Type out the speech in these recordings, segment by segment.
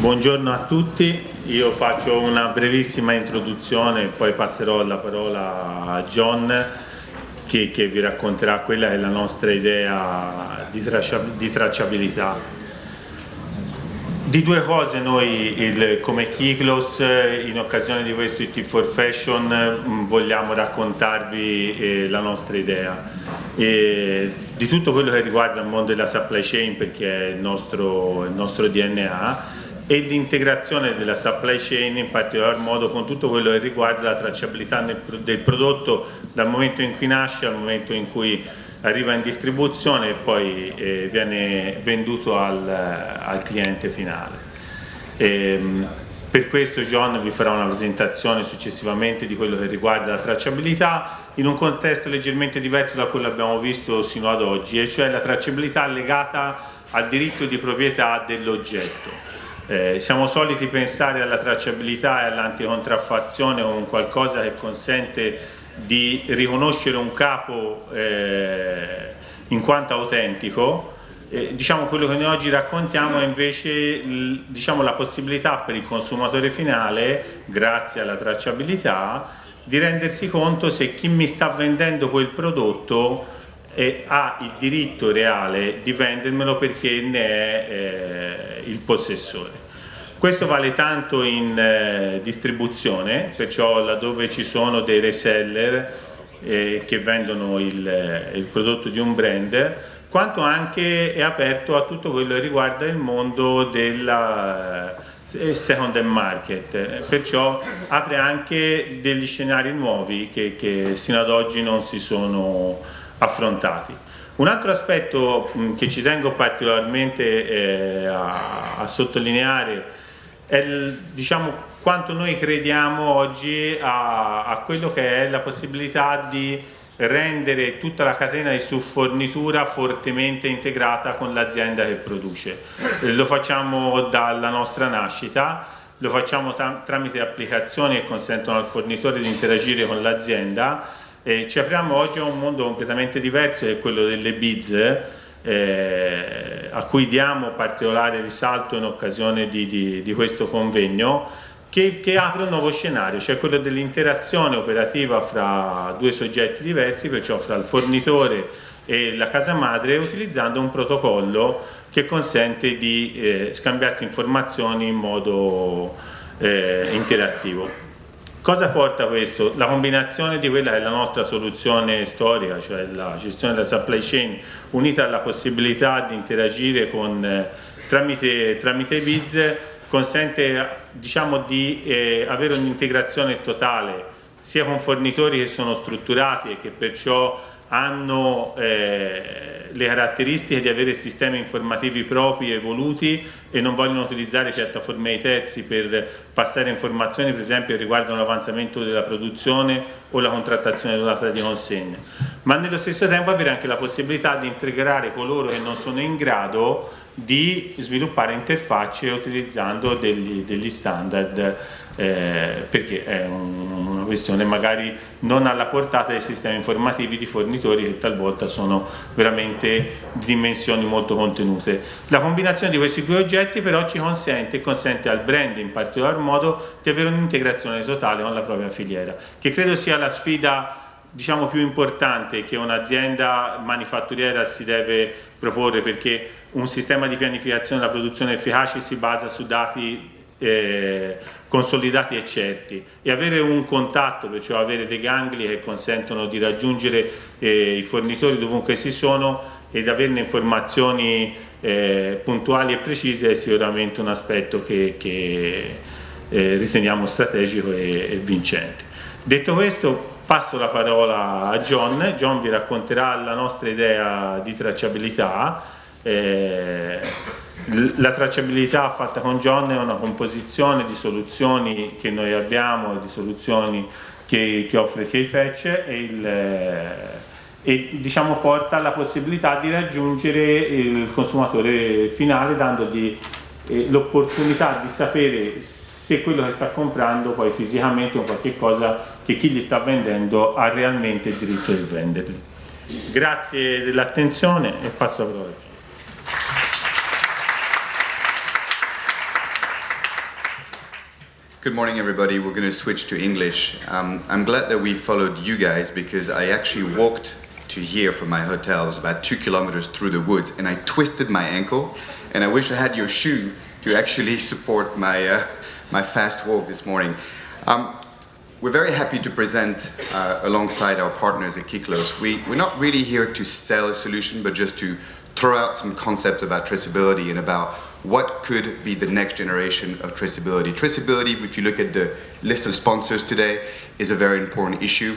Buongiorno a tutti, io faccio una brevissima introduzione, poi passerò la parola a John che vi racconterà quella che è la nostra idea di tracciabilità. Di due cose noi come Kyklos in occasione di questo IT for Fashion vogliamo raccontarvi la nostra idea di tutto quello che riguarda il mondo della supply chain, perché è il nostro DNA, e l'integrazione della supply chain in particolar modo con tutto quello che riguarda la tracciabilità del prodotto dal momento in cui nasce al momento in cui arriva in distribuzione e poi viene venduto al cliente finale. Per questo John vi farà una presentazione successivamente di quello che riguarda la tracciabilità in un contesto leggermente diverso da quello che abbiamo visto sino ad oggi, e cioè la tracciabilità legata al diritto di proprietà dell'oggetto. Siamo soliti pensare alla tracciabilità e all'anticontraffazione come un qualcosa che consente di riconoscere un capo in quanto autentico. Diciamo, quello che noi oggi raccontiamo è invece la possibilità per il consumatore finale, grazie alla tracciabilità, di rendersi conto se chi mi sta vendendo quel prodotto ha il diritto reale di vendermelo perché ne è il possessore. Questo vale tanto in distribuzione, perciò laddove ci sono dei reseller che vendono il prodotto di un brand, quanto anche è aperto a tutto quello che riguarda il mondo della second hand market, perciò apre anche degli scenari nuovi che sino ad oggi non si sono affrontati. Un altro aspetto che ci tengo particolarmente a sottolineare è quanto noi crediamo oggi a quello che è la possibilità di rendere tutta la catena di subfornitura fortemente integrata con l'azienda che produce. Lo facciamo dalla nostra nascita, lo facciamo tramite applicazioni che consentono al fornitore di interagire con l'azienda. Ci apriamo oggi a un mondo completamente diverso, che è quello delle BIDS, a cui diamo particolare risalto in occasione di questo convegno, che apre un nuovo scenario, cioè quello dell'interazione operativa fra due soggetti diversi, perciò fra il fornitore e la casa madre, utilizzando un protocollo che consente di scambiarsi informazioni in modo interattivo. Cosa porta questo? La combinazione di quella che è la nostra soluzione storica, cioè la gestione della supply chain, unita alla possibilità di interagire tramite i BIDS, consente di avere un'integrazione totale sia con fornitori che sono strutturati e che perciò hanno le caratteristiche di avere sistemi informativi propri evoluti e non vogliono utilizzare piattaforme di terzi per passare informazioni, per esempio, che riguardano l'avanzamento della produzione o la contrattazione data di consegna, ma nello stesso tempo avere anche la possibilità di integrare coloro che non sono in grado di sviluppare interfacce utilizzando degli standard, perché è una questione magari non alla portata dei sistemi informativi di fornitori che talvolta sono veramente di dimensioni molto contenute. La combinazione di questi due oggetti però ci consente al brand in particolar modo di avere un'integrazione totale con la propria filiera, che credo sia la sfida più importante che un'azienda manifatturiera si deve proporre, perché un sistema di pianificazione della produzione efficace si basa su dati consolidati e certi, e avere un contatto, perciò avere dei gangli che consentono di raggiungere i fornitori dovunque si sono ed averne informazioni puntuali e precise, è sicuramente un aspetto che riteniamo strategico e vincente. Detto questo, passo la parola a John. John vi racconterà la nostra idea di tracciabilità. La tracciabilità fatta con John è una composizione di soluzioni che noi abbiamo, di soluzioni che offre Kfetch, e porta alla possibilità di raggiungere il consumatore finale, dandogli l'opportunità di sapere se quello che sta comprando poi fisicamente è qualche cosa che chi gli sta vendendo ha realmente il diritto di venderli. Grazie dell'attenzione e passo la parola a John. Good morning, everybody. We're going to switch to English. I'm glad that we followed you guys because I actually walked to here from my hotel. It was about 2 kilometers through the woods, and I twisted my ankle. And I wish I had your shoe to actually support my my fast walk this morning. We're very happy to present alongside our partners at Kyklos. We're not really here to sell a solution, but just to throw out some concepts about traceability and about what could be the next generation of traceability. Traceability, if you look at the list of sponsors today, is a very important issue.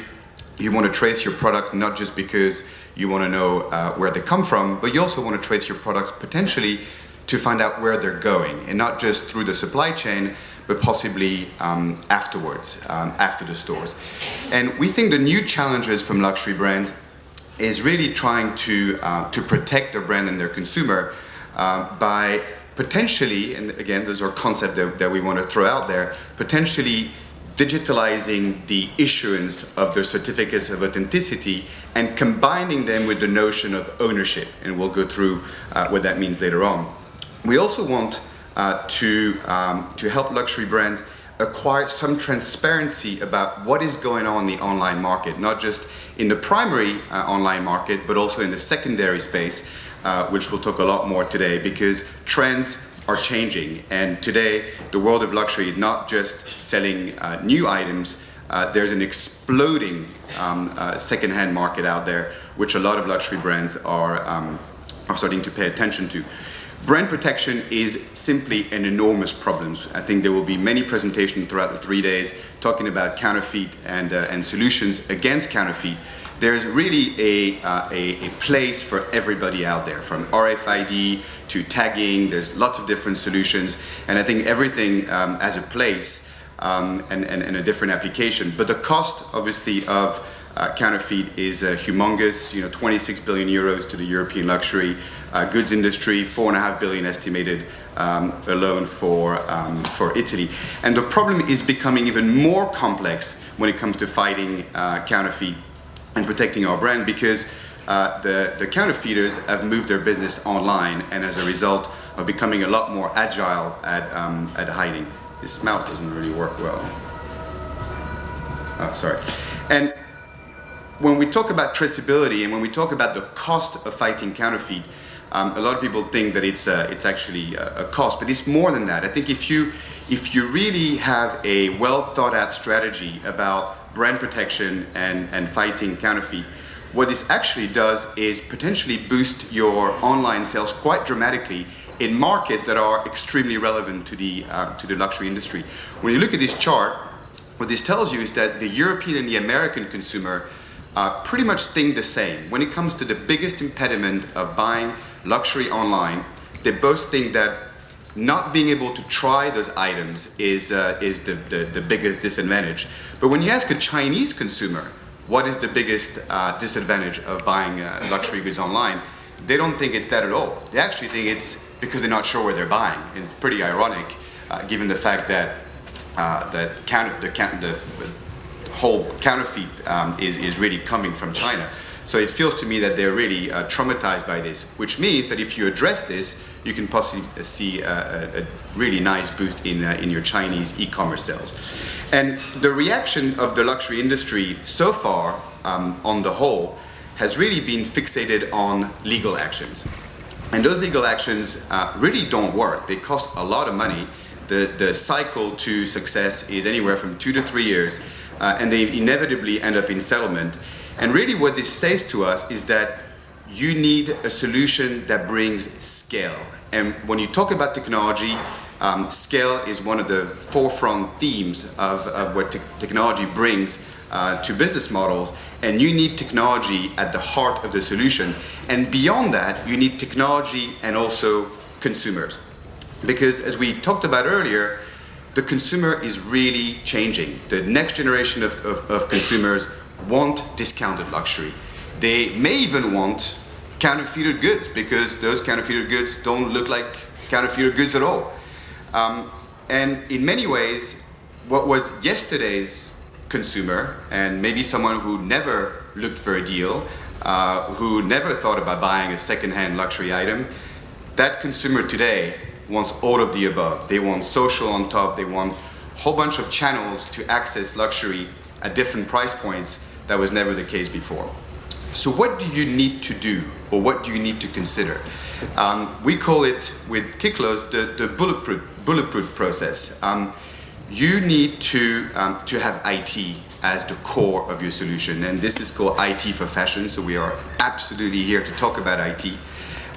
You want to trace your product not just because you want to know where they come from, but you also want to trace your products potentially to find out where they're going, and not just through the supply chain, but possibly afterwards, after the stores. And we think the new challenges from luxury brands is really trying to protect their brand and their consumer by potentially, and again, those are concepts that we want to throw out there, potentially digitalizing the issuance of their certificates of authenticity and combining them with the notion of ownership. And we'll go through what that means later on. We also want to help luxury brands acquire some transparency about what is going on in the online market, not just in the primary online market, but also in the secondary space, which we'll talk a lot more today, because trends are changing. And today, the world of luxury is not just selling new items. There's an exploding second-hand market out there, which a lot of luxury brands are starting to pay attention to. Brand protection is simply an enormous problem. I think there will be many presentations throughout the 3 days talking about counterfeit and solutions against counterfeit. There's really a place for everybody out there, from RFID to tagging. There's lots of different solutions, and I think everything has a place and a different application. But the cost, obviously, of counterfeit is humongous. 26 billion euros to the European luxury goods industry, 4.5 billion estimated alone for Italy. And the problem is becoming even more complex when it comes to fighting counterfeit and protecting our brand, because the counterfeiters have moved their business online, and as a result of becoming a lot more agile at hiding. This mouse doesn't really work well. Oh, sorry. And when we talk about traceability and when we talk about the cost of fighting counterfeit, a lot of people think that it's actually a cost, but it's more than that. I think if you really have a well thought out strategy about brand protection and fighting counterfeit, what this actually does is potentially boost your online sales quite dramatically in markets that are extremely relevant to the luxury industry. When you look at this chart, what this tells you is that the European and the American consumer pretty much think the same. When it comes to the biggest impediment of buying luxury online, they both think that not being able to try those items is the biggest disadvantage. But when you ask a Chinese consumer what is the biggest disadvantage of buying luxury goods online, they don't think it's that at all. They actually think it's because they're not sure where they're buying. And it's pretty ironic, given the fact that the whole counterfeit is really coming from China. So it feels to me that they're really traumatized by this, which means that if you address this, you can possibly see a really nice boost in your Chinese e-commerce sales. And the reaction of the luxury industry so far, on the whole, has really been fixated on legal actions. And those legal actions really don't work. They cost a lot of money. The cycle to success is anywhere from 2 to 3 years, and they inevitably end up in settlement. And really what this says to us is that you need a solution that brings scale. And when you talk about technology, scale is one of the forefront themes of what technology brings to business models. And you need technology at the heart of the solution. And beyond that, you need technology and also consumers. Because as we talked about earlier, the consumer is really changing. The next generation of consumers want discounted luxury. They may even want counterfeited goods, because those counterfeited goods don't look like counterfeited goods at all. And in many ways, what was yesterday's consumer, and maybe someone who never looked for a deal, who never thought about buying a second-hand luxury item, that consumer today wants all of the above. They want social on top, they want whole bunch of channels to access luxury at different price points. That was never the case before. So what do you need to do, or what do you need to consider? We call it, with Kyklos, the bulletproof process. You need to have IT as the core of your solution, and this is called IT for fashion, so we are absolutely here to talk about IT.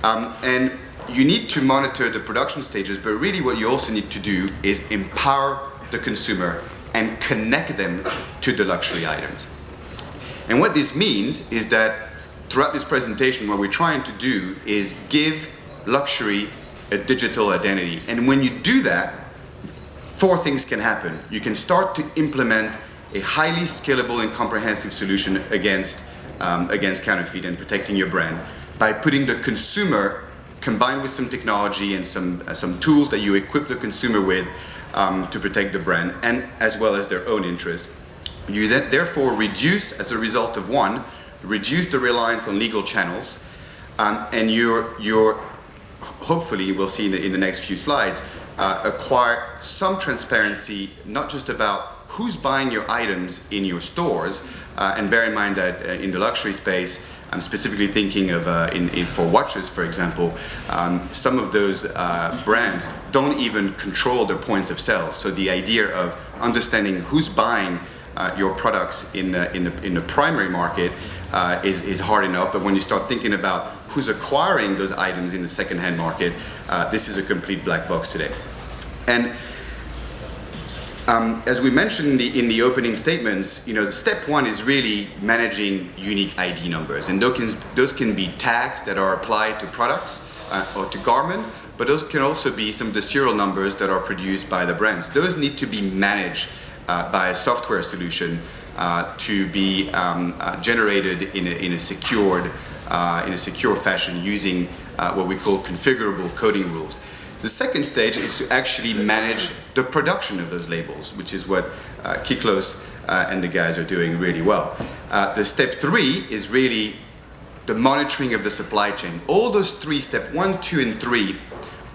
And you need to monitor the production stages, but really what you also need to do is empower the consumer and connect them to the luxury items. And what this means is that throughout this presentation, what we're trying to do is give luxury a digital identity. And when you do that, 4 things can happen. You can start to implement a highly scalable and comprehensive solution against counterfeit and protecting your brand by putting the consumer, combined with some technology and some tools that you equip the consumer with to protect the brand, and as well as their own interest. You then therefore reduce, as a result of reduce the reliance on legal channels, and you're hopefully, we'll see in the next few slides, acquire some transparency, not just about who's buying your items in your stores, and bear in mind that in the luxury space, I'm specifically thinking of for watches, for example, some of those brands don't even control their points of sale. So the idea of understanding who's buying your products in the primary market is hard enough, but when you start thinking about who's acquiring those items in the second-hand market, this is a complete black box today. And as we mentioned in the opening statements, step 1 is really managing unique ID numbers, and those can be tags that are applied to products or to garment, but those can also be some of the serial numbers that are produced by the brands. Those need to be managed by a software solution to be generated in a secure fashion using what we call configurable coding rules. The second stage is to actually manage the production of those labels, which is what Kyklos and the guys are doing really well. The step 3 is really the monitoring of the supply chain. All those 3, step 1, 2, and 3,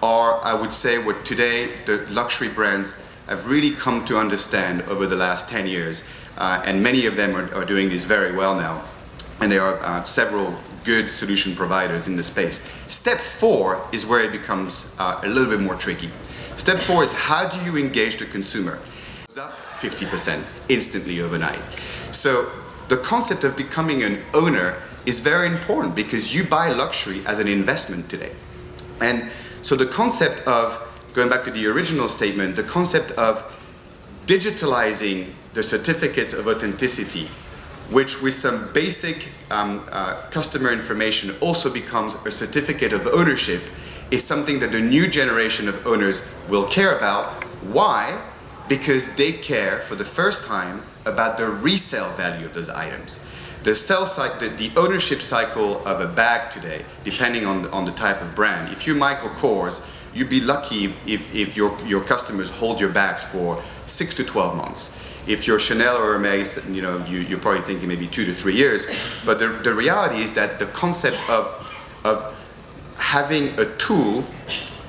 are, I would say, what today the luxury brands have really come to understand over the last 10 years. And many of them are doing this very well now. And there are several good solution providers in the space. Step 4 is where it becomes a little bit more tricky. Step 4 is how do you engage the consumer? It's up 50% instantly overnight. So the concept of becoming an owner is very important because you buy luxury as an investment today. And so the concept of, going back to the original statement, the concept of digitalizing the certificates of authenticity, which with some basic customer information also becomes a certificate of ownership, is something that the new generation of owners will care about. Why? Because they care for the first time about the resale value of those items. The ownership cycle of a bag today, depending on the type of brand. If you're Michael Kors, you'd be lucky if your customers hold your bags for 6 to 12 months. If you're Chanel or Hermes, you're probably thinking maybe 2 to 3 years. But the reality is that the concept of having a tool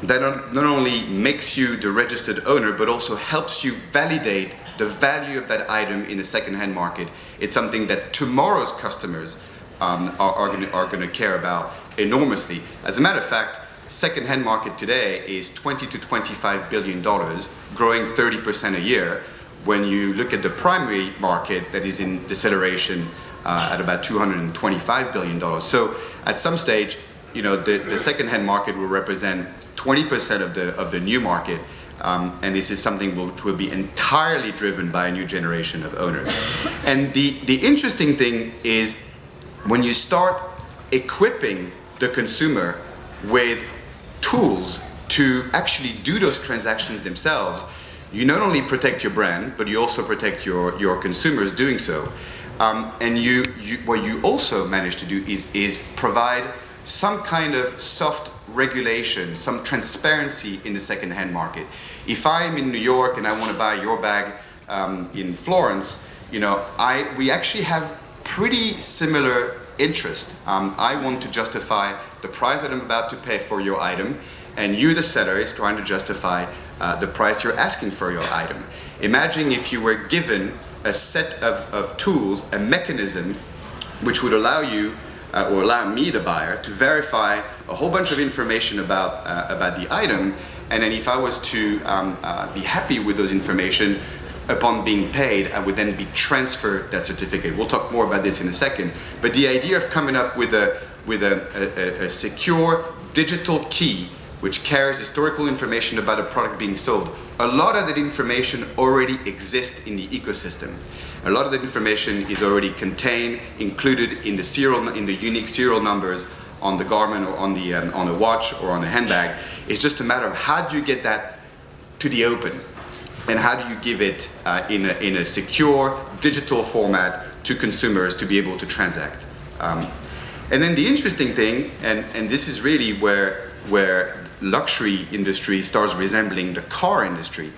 that not only makes you the registered owner, but also helps you validate the value of that item in the second-hand market, it's something that tomorrow's customers are going to care about enormously. As a matter of fact, second-hand market today is $20 to $25 billion, growing 30% a year. When you look at the primary market, that is in deceleration at about $225 billion. So at some stage, the second-hand market will represent 20% of the new market, and this is something which will be entirely driven by a new generation of owners. And the interesting thing is when you start equipping the consumer with tools to actually do those transactions themselves, you not only protect your brand, but you also protect your consumers doing so. And what you also manage to do is provide some kind of soft regulation, some transparency in the second-hand market. If I'm in New York and I want to buy your bag in Florence, we actually have pretty similar interest. I want to justify the price that I'm about to pay for your item, and you, the seller, is trying to justify the price you're asking for your item. Imagine if you were given a set of tools, a mechanism which would allow you or allow me, the buyer, to verify a whole bunch of information about the item, and then if I was to be happy with those information, upon being paid, I would then be transferred that certificate. We'll talk more about this in a second. But the idea of coming up with a secure digital key which carries historical information about a product being sold, a lot of that information already exists in the ecosystem. A lot of that information is already contained, included in the unique serial numbers on the garment or on a watch or on a handbag. It's just a matter of how do you get that to the open, and how do you give it in a secure digital format to consumers to be able to transact. And then the interesting thing, and this is really where luxury industry starts resembling the car industry.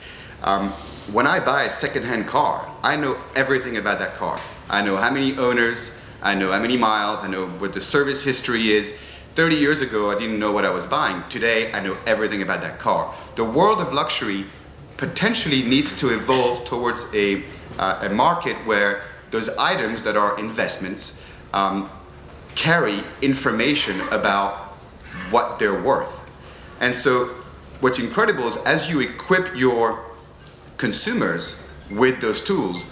When I buy a second-hand car, I know everything about that car. I know how many owners, I know how many miles, I know what the service history is. 30 years ago, I didn't know what I was buying. Today, I know everything about that car. The world of luxury potentially needs to evolve towards a market where those items that are investments carry information about what they're worth. And so what's incredible is as you equip your consumers with those tools,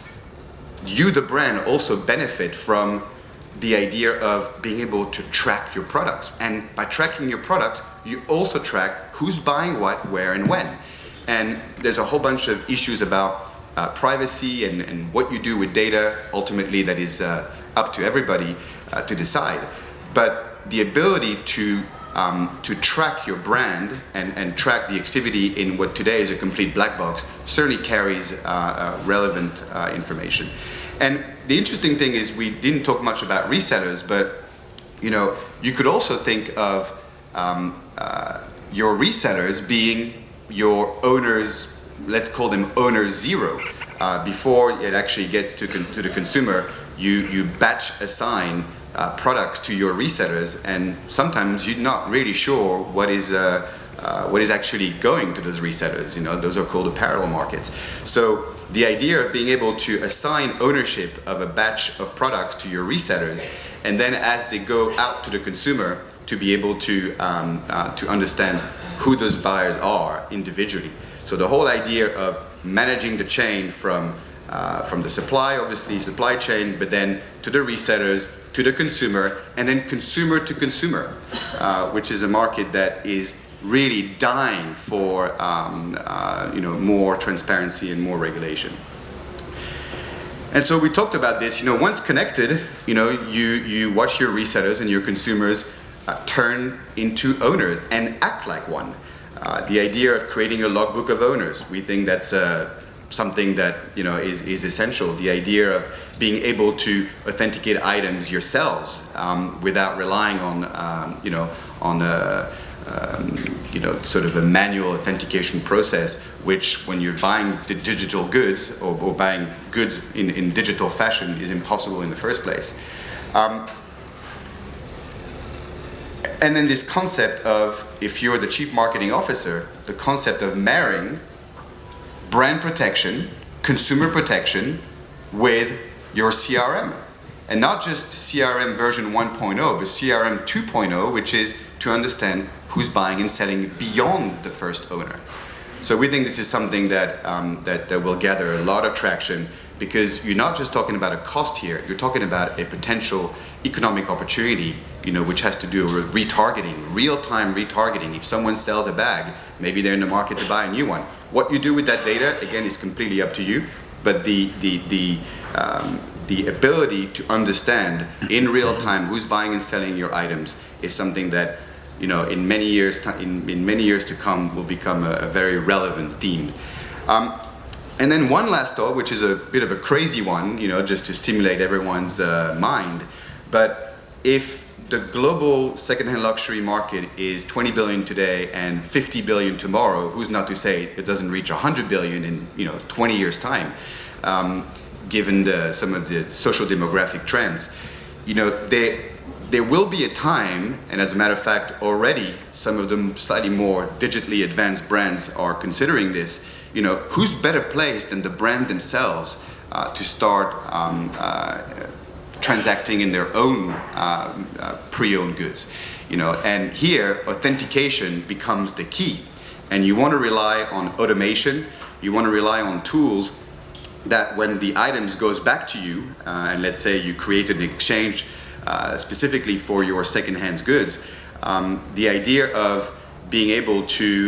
you, the brand, also benefit from the idea of being able to track your products. And by tracking your products, you also track who's buying what, where, and when. And there's a whole bunch of issues about privacy and what you do with data. Ultimately, that is up to everybody to decide. But the ability to track your brand and track the activity in what today is a complete black box certainly carries relevant information. And the interesting thing is we didn't talk much about resellers, but you could also think of your resellers being your owners, let's call them owner zero. Before it actually gets to the consumer, you batch assign products to your resellers, and sometimes you're not really sure what is actually going to those resellers. Those are called the parallel markets. So the idea of being able to assign ownership of a batch of products to your resellers, and then as they go out to the consumer, to be able to understand who those buyers are individually. So the whole idea of managing the chain from the supply chain, but then to the resellers, to the consumer, and then consumer to consumer, which is a market that is really dying for more transparency and more regulation. And so we talked about this. Once connected, you watch your resellers and your consumers turn into owners and act like one. The idea of creating a logbook of owners, we think that's something that is essential. The idea of being able to authenticate items yourselves without relying on sort of a manual authentication process, which when you're buying the digital goods or buying goods in digital fashion is impossible in the first place. And then this concept of, if you're the chief marketing officer, the concept of marrying brand protection, consumer protection with your CRM. And not just CRM version 1.0, but CRM 2.0, which is to understand who's buying and selling beyond the first owner. So we think this is something that will gather a lot of traction, because you're not just talking about a cost here, you're talking about a potential economic opportunity, which has to do with retargeting, real-time retargeting. If someone sells a bag, maybe they're in the market to buy a new one. What you do with that data, again, is completely up to you, but the ability to understand in real time who's buying and selling your items is something that in many years to come will become a very relevant theme. And then one last thought, which is a bit of a crazy one, just to stimulate everyone's mind. But if the global secondhand luxury market is 20 billion today and 50 billion tomorrow, who's not to say it doesn't reach 100 billion in 20 years time, given some of the social demographic trends. There will be a time, and as a matter of fact already some of the slightly more digitally advanced brands are considering this, you know, who's better placed than the brand themselves to start transacting in their own pre-owned goods, you know? And here, authentication becomes the key. And you want to rely on automation. You want to rely on tools that when the items goes back to you, and let's say you create an exchange specifically for your second-hand goods, the idea of being able to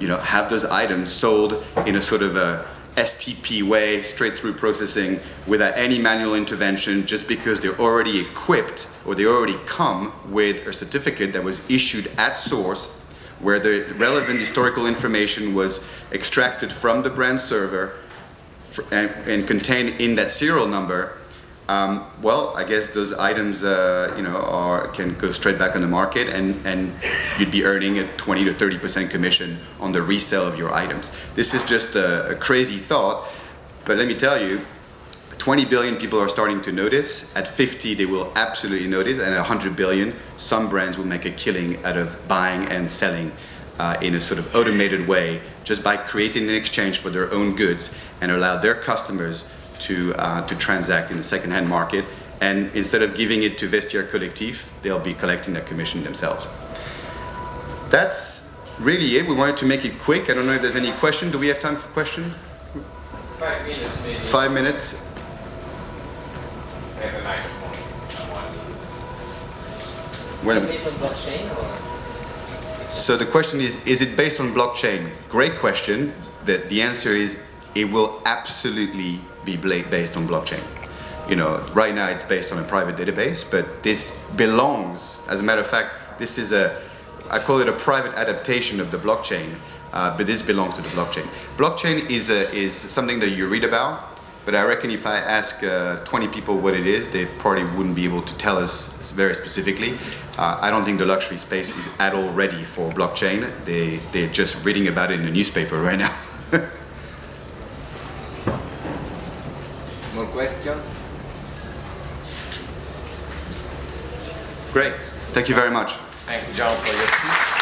you know, have those items sold in a sort of a STP way, straight through processing, without any manual intervention, just because they're already equipped or they already come with a certificate that was issued at source, where the relevant historical information was extracted from the brand server and contained in that serial number. Well, I guess those items, you know, can go straight back on the market, and you'd be earning a 20 to 30% commission on the resale of your items. This is just a crazy thought, but let me tell you, 20 billion people are starting to notice. At 50, they will absolutely notice, and at 100 billion, some brands will make a killing out of buying and selling in a sort of automated way, just by creating an exchange for their own goods and allow their customers to transact in the second-hand market. And instead of giving it to Vestiaire Collectif, they'll be collecting that commission themselves. That's really it. We wanted to make it quick. I don't know if there's any question. Do we have time for questions? 5 minutes, maybe. 5 minutes. I have a microphone. When, Based on blockchain or? so the question is it based on blockchain? Great question. The answer is it will absolutely be based on blockchain. You know, right now it's based on a private database, but this belongs, as a matter of fact, this is I call it a private adaptation of the blockchain, but this belongs to the blockchain. Blockchain is something that you read about, but I reckon if I ask 20 people what it is, they probably wouldn't be able to tell us very specifically. I don't think the luxury space is at all ready for blockchain. They're just reading about it in the newspaper right now. More question? Great. Thank you very much. Thanks, John, for your speech.